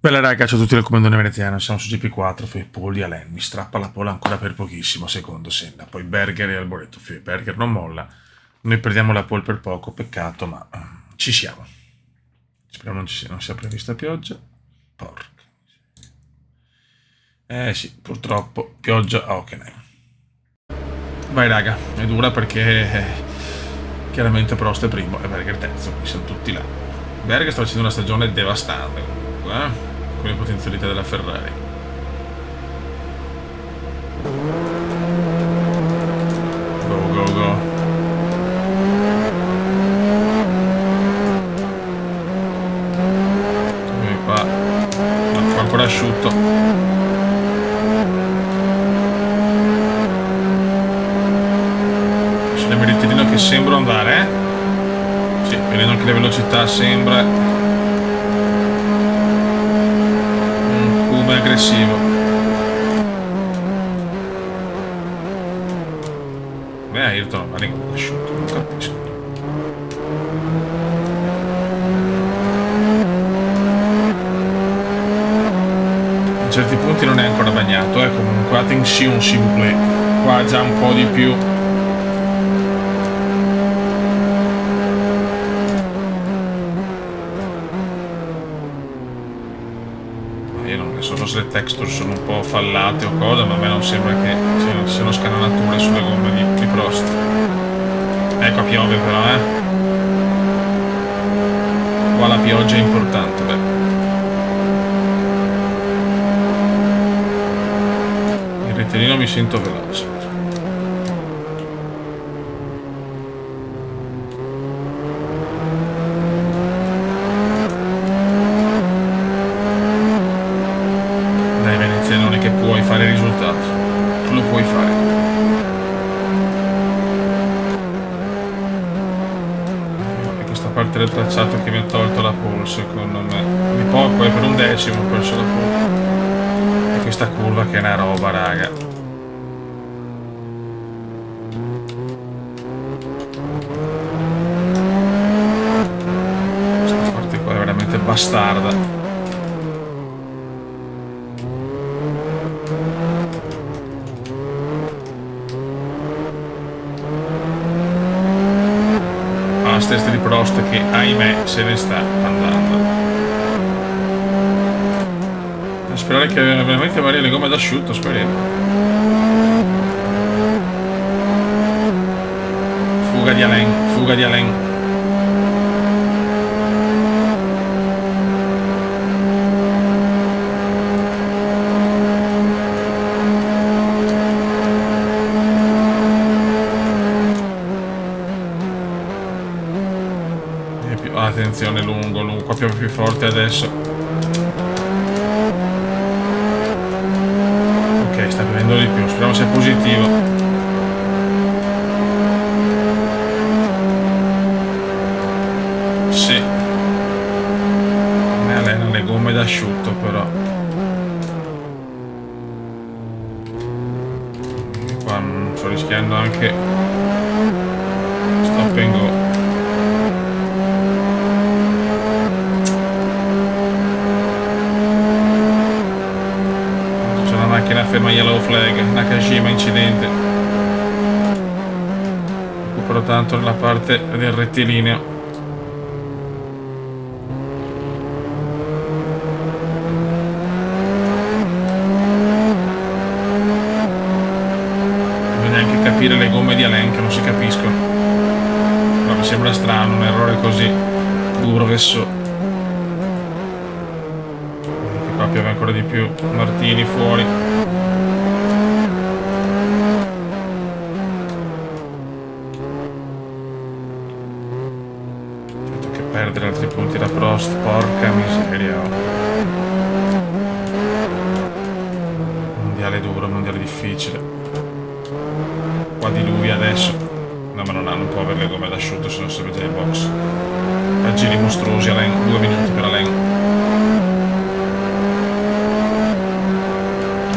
Bella raga, ciao a tutti del comandone veneziano, siamo su GP4, fai Poli Alen, mi strappa la pola ancora per pochissimo, secondo Senna, poi Berger e Alboreto, Berger non molla, noi perdiamo la pole per poco, peccato, ma ci siamo. Speriamo non sia prevista pioggia. Porca. Sì, purtroppo, pioggia a Hockenheim. Vai raga, è dura perché chiaramente Prost è primo e Berger terzo, quindi siamo tutti là. Berger sta facendo una stagione devastante comunque, con le potenzialità della Ferrari. Go go go. Eccomi qua. No, ancora asciutto. C'è il meritellino che sembra andare, Sì, vedendo anche le velocità sembra un cubo aggressivo. Ayrton va in asciutto, non capisco. A certi punti non è ancora bagnato, comunque attenzione s'il vous plaît, qua già un po' di più. Io non so se le texture sono un po' fallate o cosa, ma a me non sembra che ci siano scanalature sulle gomme di Prost. Ecco, piove però, qua la pioggia è importante, il rettilineo mi sento veloce. Dai Venezia, non è che puoi fare il risultato, tu lo puoi fare. Parte del tracciato che mi ha tolto la pole, secondo me di poco, per un decimo ho perso la pole. E questa curva che è una roba, raga. Questa parte qua è veramente bastarda. Testa di Prost che ahimè se ne sta andando. A sperare che veramente varie le gomme d'asciutto, speriamo. Fuga di Alain. Attenzione, lungo, qua più forte adesso. Ok, sta prendendo di più, speriamo sia positivo. Sì, me allena le gomme d'asciutto però. Qua sto rischiando anche stop and go. Macchina ferma yellow flag, Nakajima incidente. Recupero tanto nella parte del rettilineo. Non neanche capire le gomme di Alain che non si capiscono. Ma mi sembra strano un errore così duro che so. Piove ancora di più. Martini fuori. Certo che perdere altri punti da Prost, porca miseria. Mondiale duro, mondiale difficile. Qua di lui adesso. No, ma non può avere le gomme d'asciutto, se non sarebbe già in box. Raggiri mostruosi Alain, 2 minuti per Alain.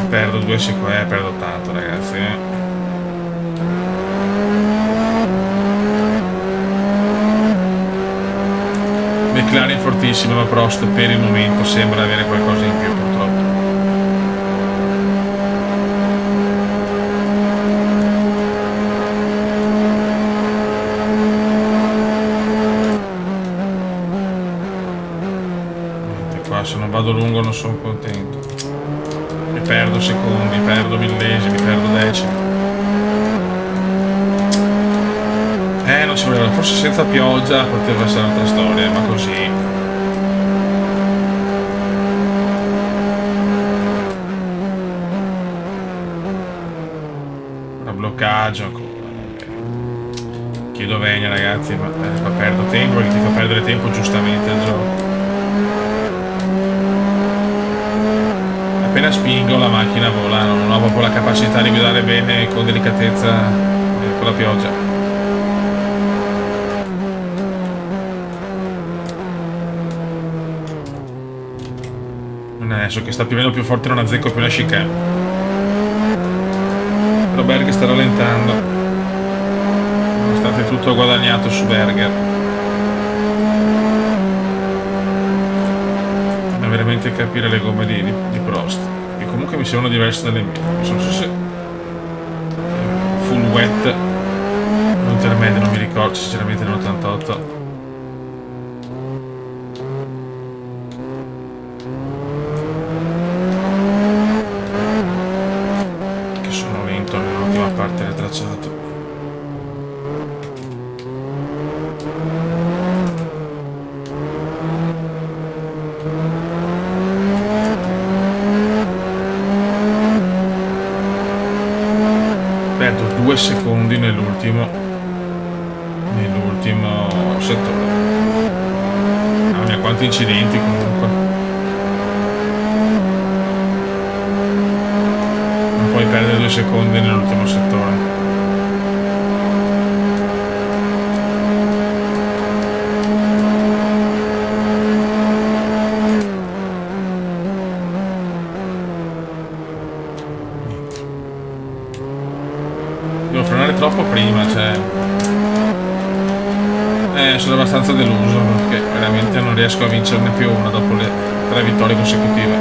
Perdo 2 secondi, perdo tanto ragazzi, McLaren fortissima, ma Prost per il momento sembra avere qualcosa in più purtroppo. Qua se non vado lungo non sono contento. Mi perdo secondi, perdo millesimi, perdo decimi. Non ci voleva, forse senza pioggia poteva essere un'altra storia, ma così. Ora bloccaggio ancora. Chiedo vegna ragazzi, ma perdo tempo perché ti fa perdere tempo giustamente il gioco. Appena spingo la macchina vola, non ho proprio la capacità di guidare bene con delicatezza con la pioggia. Adesso che sta più o meno più forte non azzecco più la chicane. Però Berger sta rallentando, nonostante tutto guadagnato su Berger. Ma veramente capire le gomme di Prost, che comunque mi sembrano diverse dalle mie. Non so se full wet o intermedio, non mi ricordo sinceramente nell'88. Parte del tracciato. Perdo 2 secondi nell'ultimo settore. Mamma mia, quanti incidenti comunque. Non puoi perdere 2 secondi nell'ultimo settore. Devo frenare troppo prima, cioè sono abbastanza deluso perché veramente non riesco a vincerne più una dopo le 3 vittorie consecutive.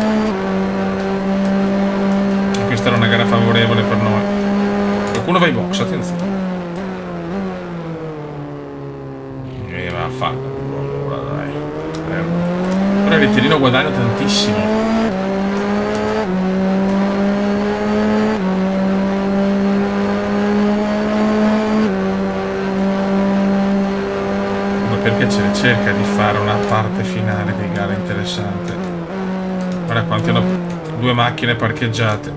E questa era una gara favorevole per noi. Qualcuno va in box, attenzione. E va a farlo allora, dai. Ora il ritirino guadagno tantissimo. Per piacere, cerca di fare una parte finale di gara interessante. Guarda quanti hanno 2 macchine parcheggiate.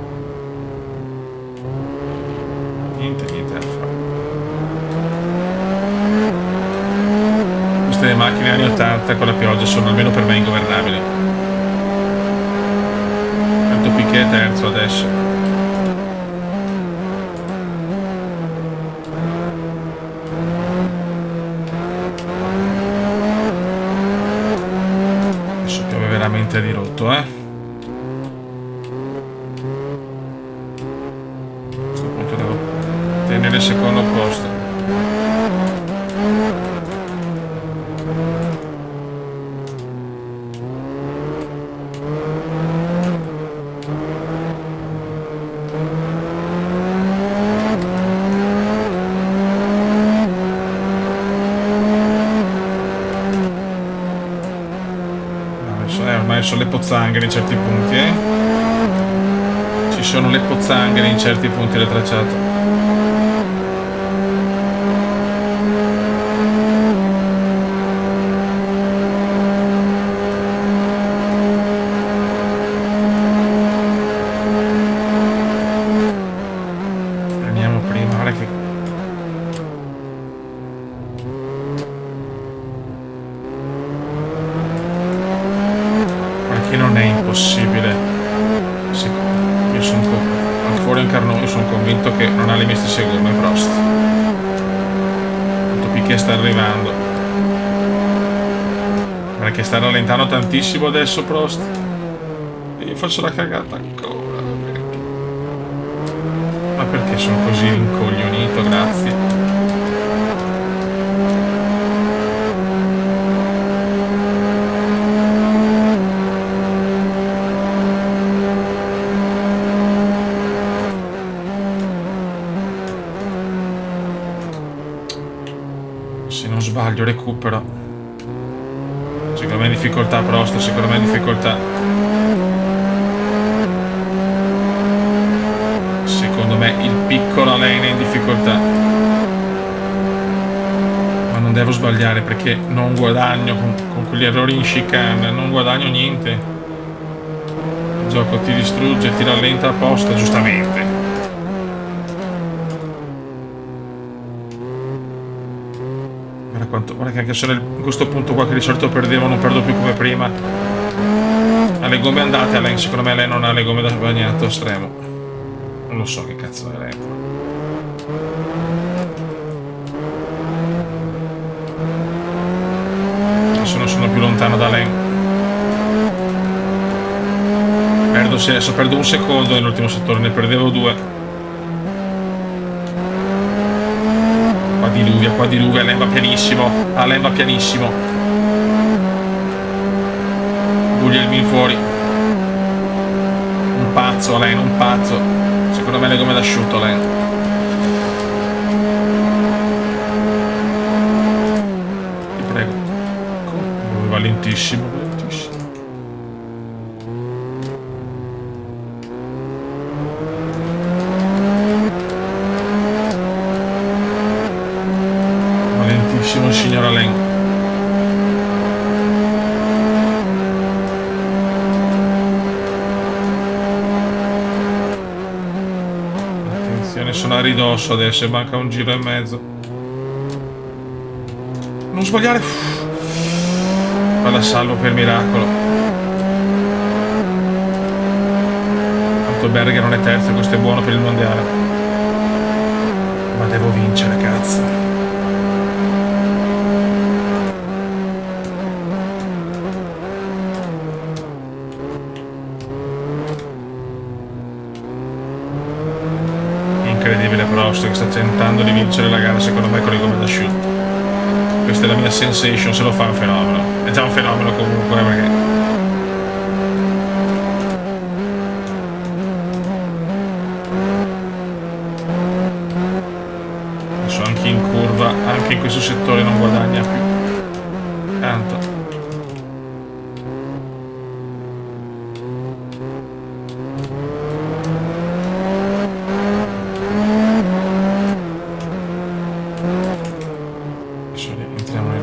Niente da fare. Queste macchine anni 80 con la pioggia sono almeno per me ingovernabili. Tanto Piquet è terzo adesso. Veramente di rotto, A questo punto devo tenere il secondo posto. Ormai sono le pozzanghere in certi punti, Ci sono le pozzanghere in certi punti del tracciato. Prendiamo prima, guarda che non è impossibile. Sì, io sono fuori in Carnot, io sono convinto che non ha le mie stesse gomme Prost. Tanto Piquet sta arrivando, perché sta rallentando tantissimo adesso Prost. E io faccio la cagata ancora. Perché? Ma perché sono così rincoglionito? Grazie. sbaglio, recupero. Secondo me è in difficoltà Prost, secondo me è in difficoltà. Secondo me il piccolo Alain è in difficoltà. Ma non devo sbagliare perché non guadagno con quegli errori in chicane, non guadagno niente. Il gioco ti distrugge, ti rallenta apposta, giustamente. Guarda che anche se in questo punto qua che di solito perdevo non perdo più come prima. Ha le gomme andate Alain, secondo me lei non ha le gomme da bagnato estremo. Non lo so che cazzo è lei. Adesso non sono più lontano da lei. Adesso perdo un secondo nell'ultimo settore, ne perdevo 2. Qua diluvia, Alain va pianissimo. Guglielmin fuori. Un pazzo Alain, un pazzo. Secondo me le gomme d'asciutto Alain. Ti prego. Va lentissimo. Il signor Alain. Attenzione, sono a ridosso adesso, manca un giro e mezzo. Non sbagliare. Vado a salvo per miracolo. Tanto Berger non è terzo, questo è buono per il mondiale. Ma devo vincere, cazzo. Incredibile Prost che sta tentando di vincere la gara secondo me con le gomme d'asciutto. Questa è la mia sensation, se lo fa è un fenomeno. È già un fenomeno comunque perché adesso anche in curva, anche in questo settore non guadagna più tanto.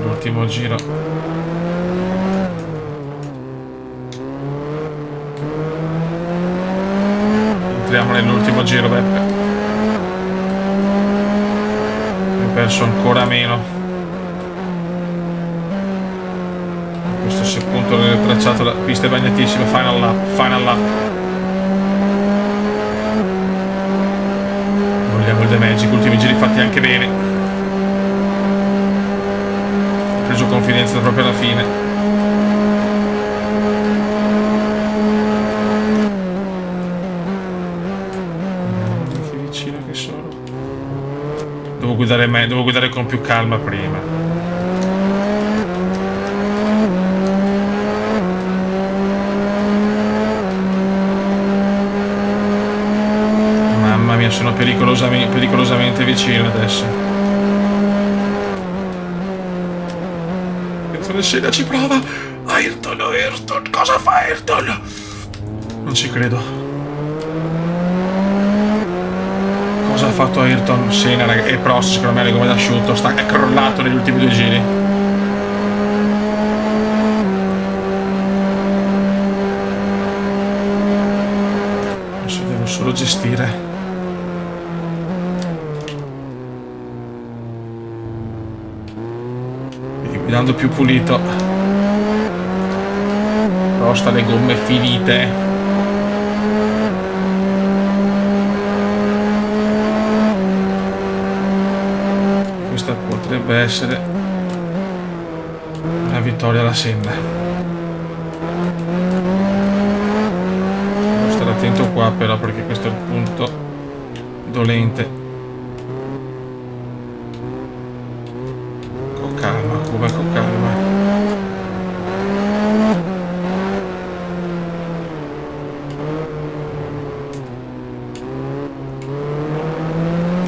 Ultimo giro. Entriamo nell'ultimo giro, Beppe. Ho perso ancora meno. Questo si appunto è tracciato, la pista è bagnatissima. Final lap. Vogliamo il The Magic, ultimi giri fatti anche bene. Preso confidenza proprio alla fine. Che vicino che sono. Devo guidare con più calma prima. Mamma mia, sono pericolosamente vicino adesso. Scena ci prova. Ayrton, cosa fa Ayrton? Non ci credo. Cosa ha fatto Ayrton? Senna, raga, e Prost secondo me le gomme d'asciutto, è crollato negli ultimi 2 giri. Adesso devo solo gestire. Guidando più pulito. Prost ha le gomme finite. Questa potrebbe essere una vittoria alla Senna. Devo stare attento qua però perché questo è il punto dolente. Con calma.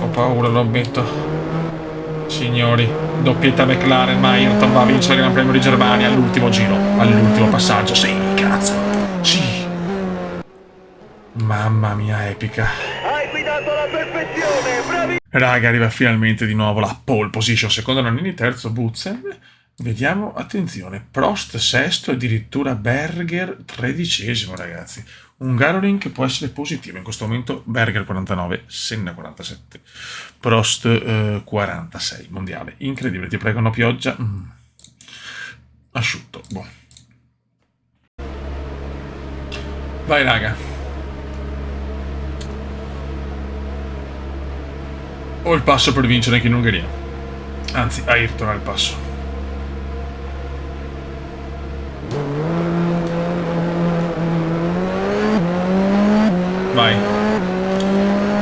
Ho paura, lo ammetto. Signori, doppietta McLaren, ma Ayrton va a vincere il Gran Premio di Germania all'ultimo giro, all'ultimo passaggio. Sì, cazzo, sì. Mamma mia, epica. Hai guidato alla perfezione, bravi! Raga, arriva finalmente di nuovo la pole position, secondo Nannini, terzo Butzen. Vediamo, attenzione, Prost sesto e addirittura Berger tredicesimo, ragazzi. Un Garolin che può essere positivo in questo momento. Berger 49, Senna 47, Prost 46, mondiale. Incredibile, ti prego, no pioggia. Asciutto, boh. Vai, raga. Ho il passo per vincere anche in Ungheria. Anzi, Ayrton ha il passo. Vai.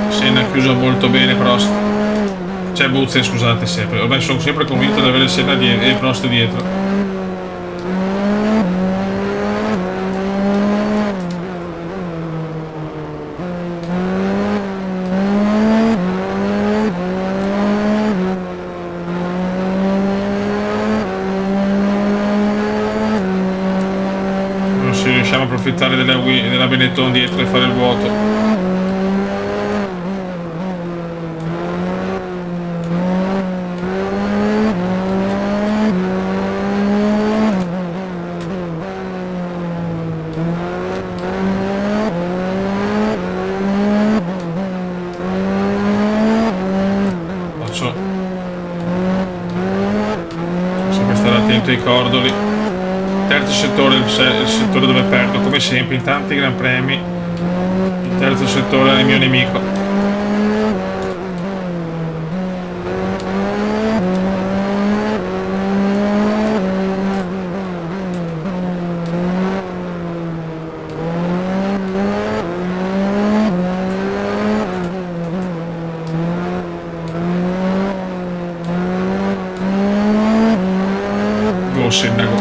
Senna ha chiuso molto bene, Prost. C'è Butzen, scusate, sempre. Ormai sono sempre convinto di avere Senna e Prost dietro. Non si riusciamo a approfittare della Benetton dietro e fare il vuoto. Sempre stare attento ai cordoli. Terzo settore, il settore dove perdo, come sempre in tanti gran premi. Il terzo settore è il mio nemico. Sindaco.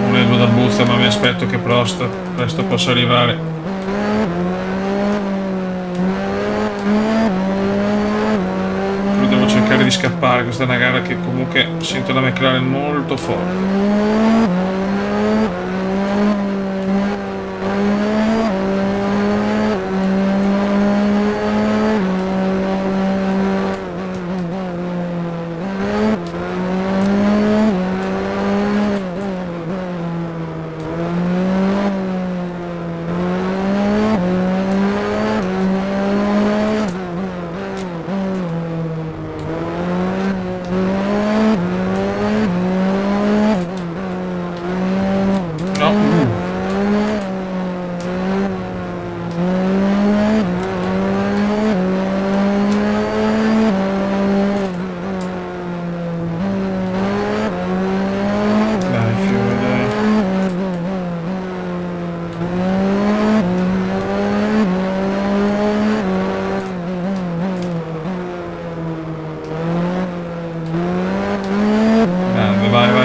Un edo dal Buzza, ma mi aspetto che Prost presto possa arrivare. Qui devo cercare di scappare, questa è una gara che comunque sento la McLaren molto forte.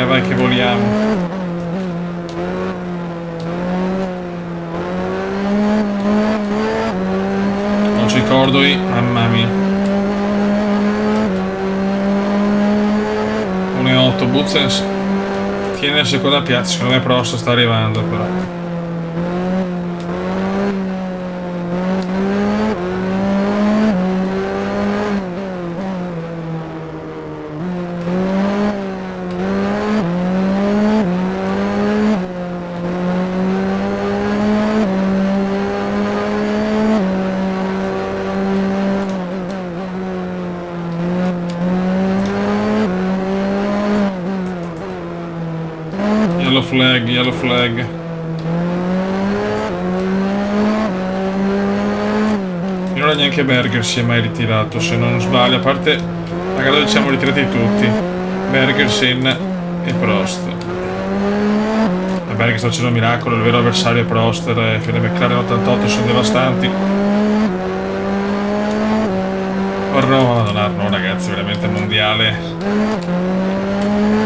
Vai che voliamo. Non ci ricordo mamma mia. 1,8 Butzen tiene la seconda piazza, secondo me Prost sta arrivando però. Yellow flag. Finora neanche Berger si è mai ritirato, se non sbaglio, a parte la gara dove siamo ritirati tutti. Berger, Senna e Prost. La Berger sta facendo un miracolo, il vero avversario è Prost, le McLaren 88 sono devastanti. No, ragazzi, veramente mondiale.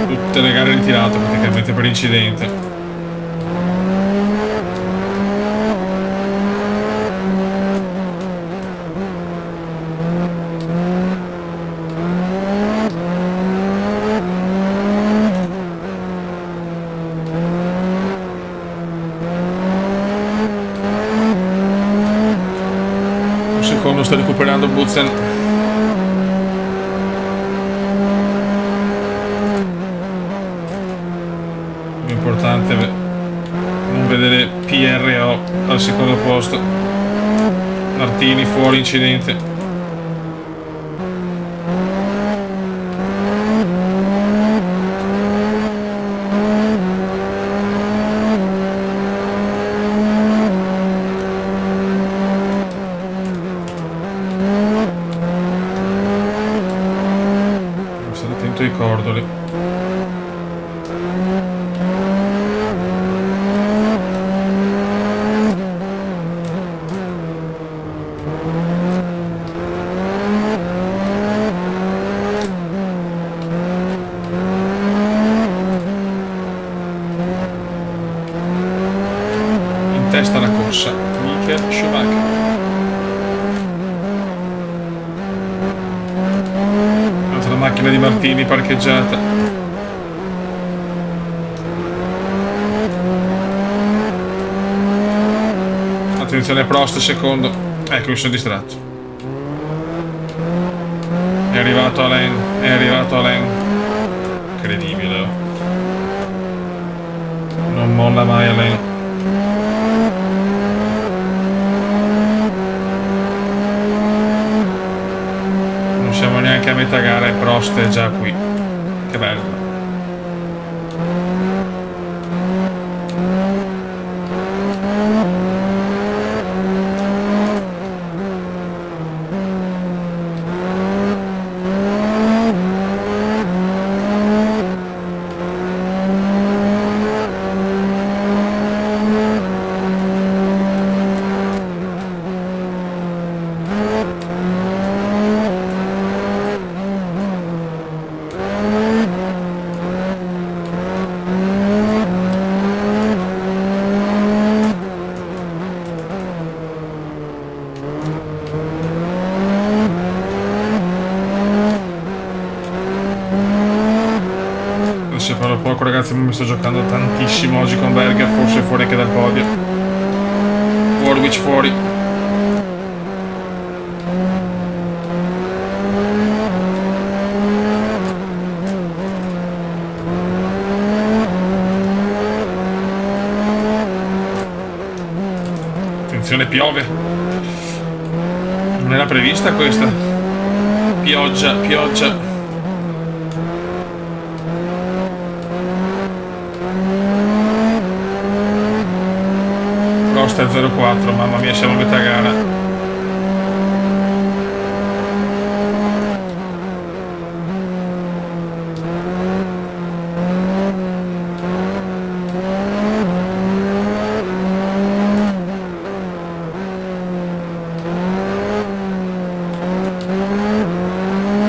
Tutte le gare ritirate praticamente per incidente. lo sta recuperando Butzen. L'importante è non vedere PRO al secondo posto. Martini fuori, incidente. State attento ai cordoli. Testa la corsa Michael Schumacher. Altra macchina di Martini parcheggiata. Attenzione Prost secondo. Ecco, mi sono distratto. È arrivato Alain. Incredibile. Non molla mai Alain. Siamo neanche a metà gara e Prost è già qui. Che bello. Se parlo poco ragazzi, mi sto giocando tantissimo oggi con Berger, forse fuori anche dal podio. Warwick fuori. Attenzione, piove. Non era prevista questa. Pioggia. Prost è 0,4, mamma mia, siamo a metà gara.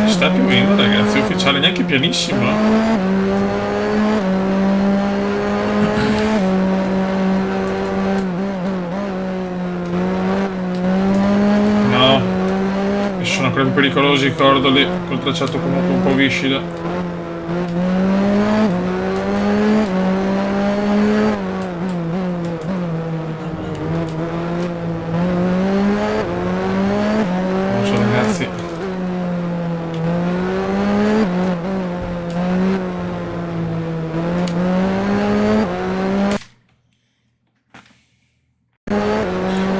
Sta piovendo ragazzi, è ufficiale, neanche pianissimo. Sono ancora più pericolosi i cordoli, col tracciato comunque un po' viscido. Non so ragazzi.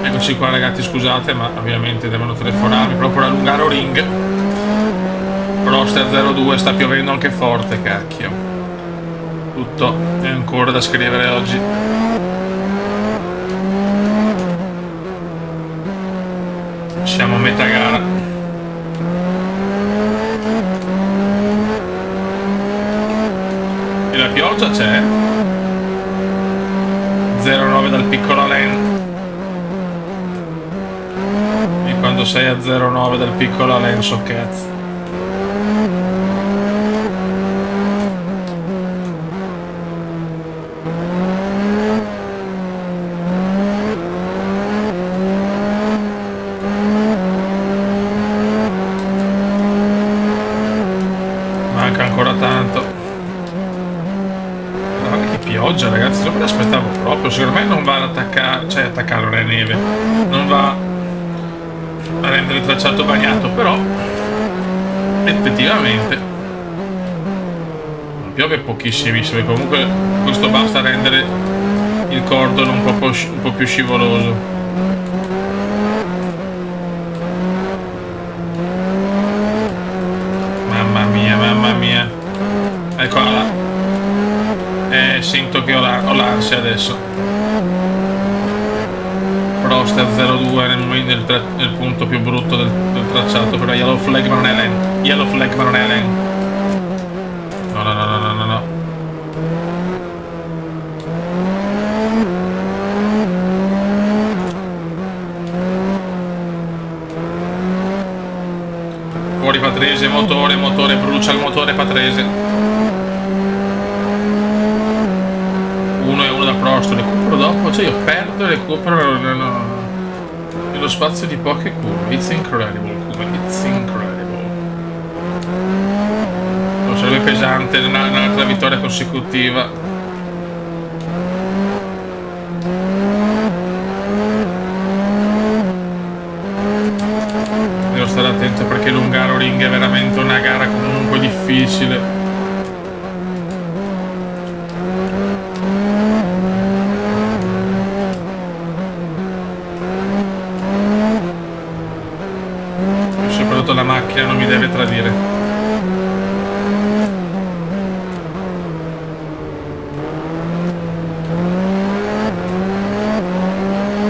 Eccoci qua ragazzi, scusate ma ovviamente devono telefonarmi proprio per allungare o ring. Prost è 0,2, sta piovendo anche forte, cacchio. Tutto è ancora da scrivere oggi. Siamo a metà gara. E la pioggia c'è. 0,9 dal piccolo Alain. Quando sei a 0,9 dal piccolo Alain so cazzo. Manca ancora tanto. Guarda che pioggia ragazzi, non me l'aspettavo proprio. Secondo me non va ad attaccare, cioè attaccare non è neve, non va a rendere il tracciato bagnato, però effettivamente non piove pochissimissimo e comunque questo basta a rendere il cordolo un po' più scivoloso. Mamma mia, eccola là. Sento che ho l'ansia adesso. Prost a 0,2 nel punto più brutto del tracciato, però yellow flag ma non è lento. Yellow flag ma non è lento. No. Fuori Patrese, motore, brucia il motore Patrese. 1-1 da Prost, recupero dopo, cioè io perdo e recupero nello spazio di poche curve. It's incredible, it's incredible. Non sarebbe pesante un'altra vittoria consecutiva. Devo stare attento perché l'Hungaroring è veramente una gara comunque difficile. La macchina non mi deve tradire.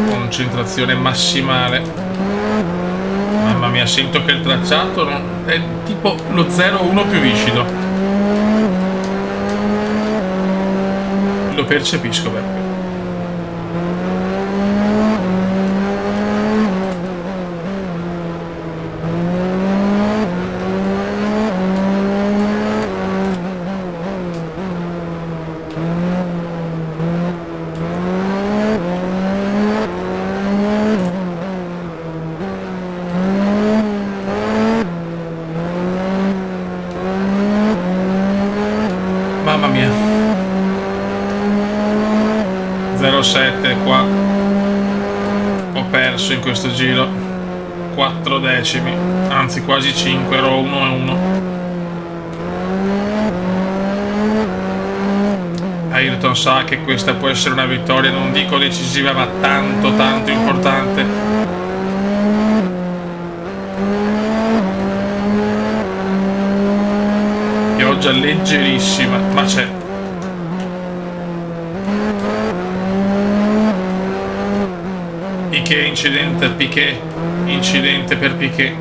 Concentrazione massimale. Mamma mia, sento che il tracciato è tipo lo 0-1 più viscido. Lo percepisco, beh. Mamma mia. 0,7 qua. Ho perso in questo giro 4 decimi, anzi quasi 5, ero 1-1. Ayrton sa che questa può essere una vittoria, non dico decisiva, ma tanto importante. Pioggia leggerissima, ma c'è. Piquet, incidente per Piquet.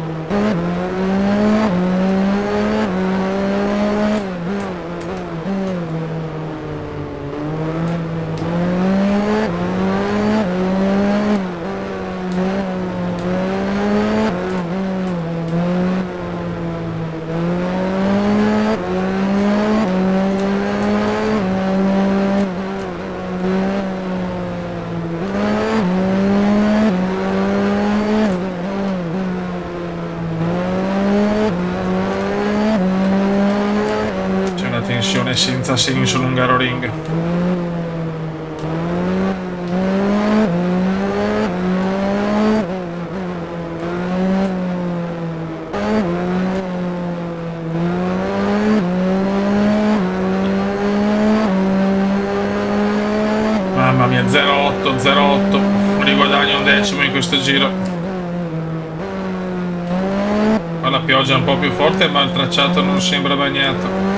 Tensione senza senso l'Hungaroring. Mamma mia, 0,8 riguadagno un decimo in questo giro. Ma la pioggia è un po' più forte, ma il tracciato non sembra bagnato.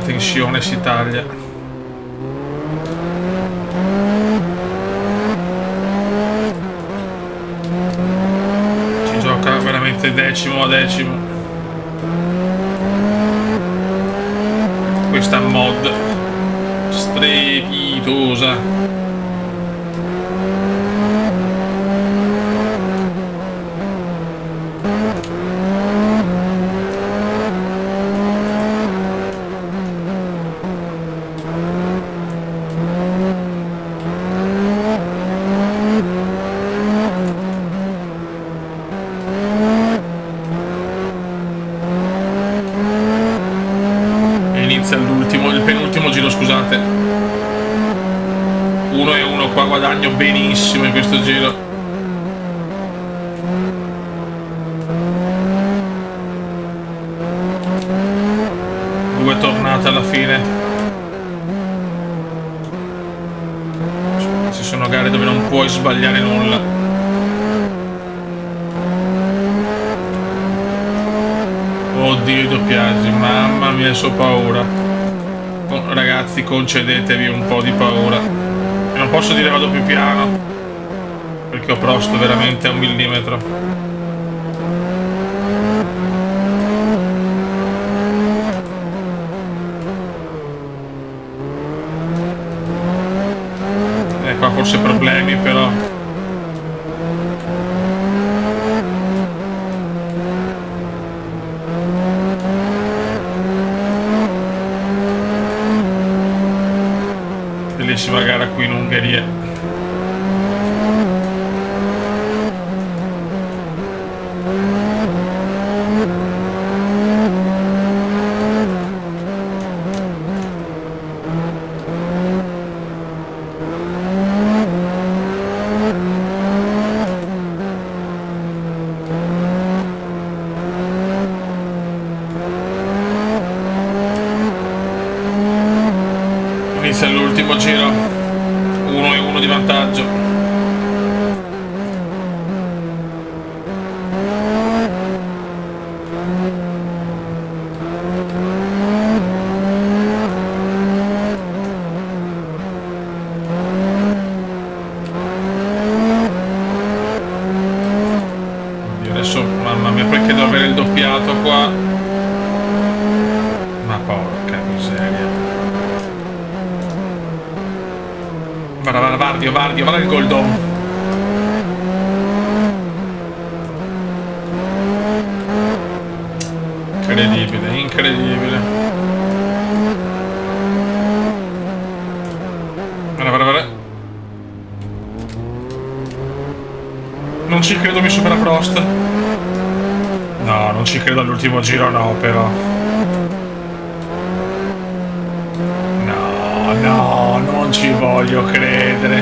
Tensione si taglia. Si gioca veramente decimo a decimo. Questa mod strepitosa. scusate. 1-1, qua guadagno benissimo in questo giro. Due tornate alla fine. Ci sono gare dove non puoi sbagliare nulla. Oddio, i doppiaggi, mamma mia, so paura. Ragazzi, concedetevi un po' di paura. E non posso dire vado più piano, perché ho Prost veramente a 1 millimetro. Qua forse problemi, però. Bellissima gara qui in Ungheria. Inizia l'ultimo giro, 1-1 di vantaggio. Adesso, mamma mia, perché devo avere il doppiato qua? Ma porca miseria. Guarda, Vardio, guarda il Goldon. Incredibile, incredibile. Guarda. Non ci credo, mi supera Prost. No, non ci credo all'ultimo giro, no, però. No, non ci voglio credere.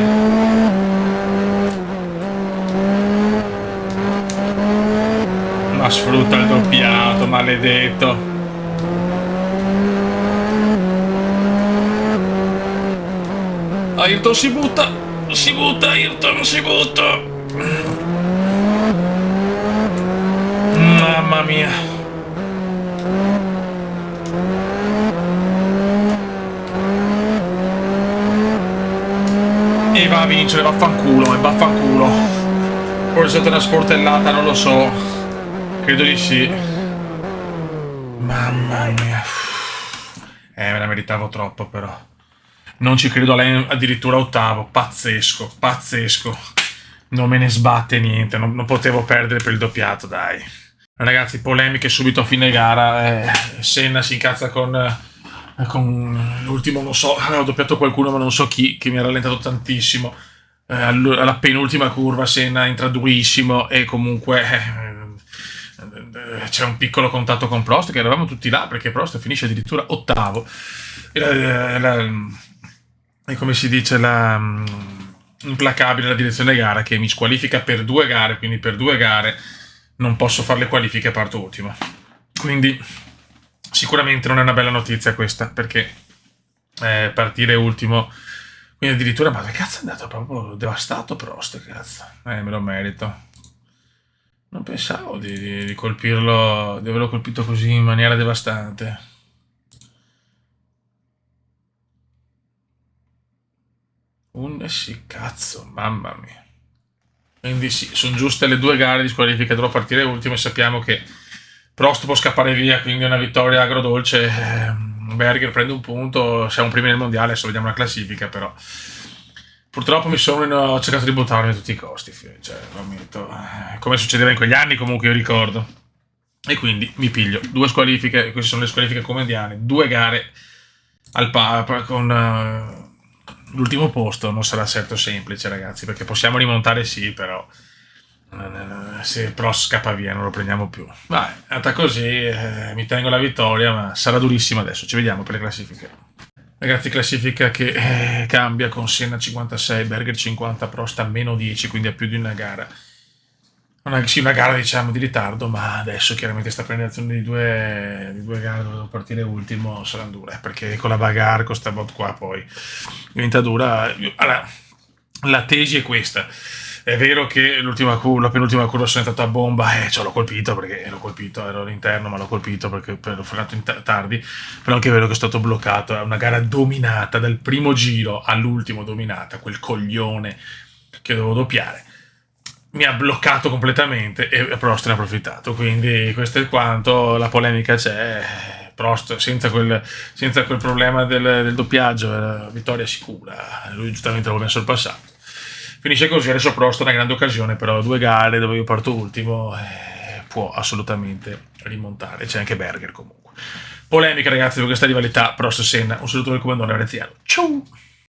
Ma sfrutta il doppiato, maledetto. Ayrton si butta, Ayrton si butta. Mamma mia. E va a vincere, vaffanculo, Poi è stata una sportellata, non lo so. Credo di sì. Mamma mia. Me la meritavo troppo, però. Non ci credo, lei addirittura ottavo. Pazzesco. Non me ne sbatte niente, non potevo perdere per il doppiato, dai. Ragazzi, polemiche subito a fine gara. Senna si incazza con l'ultimo, non so, ho doppiato qualcuno ma non so chi, che mi ha rallentato tantissimo. Alla penultima curva Senna entra durissimo e comunque c'è un piccolo contatto con Prost, che eravamo tutti là perché Prost finisce addirittura ottavo. E come si dice, implacabile la direzione gara che mi squalifica per 2 gare, quindi per 2 gare non posso fare le qualifiche, parto ultimo. Quindi sicuramente non è una bella notizia questa, perché partire ultimo, quindi addirittura, ma che cazzo è andato proprio devastato Prost, cazzo. Me lo merito. Non pensavo di colpirlo, di averlo colpito così in maniera devastante. Sì, cazzo, mamma mia. Quindi sì, sono giuste le 2 gare di squalifica, dovrò partire ultimo e sappiamo che Prost può scappare via, quindi è una vittoria agrodolce. Berger prende un punto, siamo primi nel mondiale, adesso vediamo la classifica, però purtroppo ho cercato di buttarmi a tutti i costi, cioè, lo ammetto, come succedeva in quegli anni comunque, io ricordo. E quindi mi piglio 2 squalifiche, queste sono le squalifiche comediane, 2 gare con l'ultimo posto. Non sarà certo semplice, ragazzi, perché possiamo rimontare, sì, però se Prost scappa via non lo prendiamo più. Vai, è andata così, mi tengo la vittoria, ma sarà durissima adesso. Ci vediamo per le classifiche. Ragazzi, classifica che cambia con Senna 56, Berger 50, Prost a meno 10, quindi a più di una gara. Sì, una gara diciamo di ritardo, ma adesso chiaramente sta prendendo di due gare dove devo partire ultimo, sarà dura, perché con la bagarre, con sta bot qua poi diventa dura. Allora, la tesi è questa. È vero che la penultima curva sono entrato a bomba e l'ho colpito perché l'ho colpito, ero all'interno ma l'ho colpito perché l'ho frenato tardi, però anche è vero che è stato bloccato, è una gara dominata dal primo giro all'ultimo dominata, quel coglione che dovevo doppiare mi ha bloccato completamente e Prost ne ha approfittato, quindi questo è quanto, la polemica c'è. Prost senza quel problema del doppiaggio era vittoria sicura, lui giustamente l'avevo messo il passato. Finisce così, adesso Prost ha una grande occasione, però due gare dove io parto ultimo può assolutamente rimontare, c'è anche Berger comunque. Polemica ragazzi per questa rivalità Prost-Senna, un saluto dal comandante Veneziano, ciao!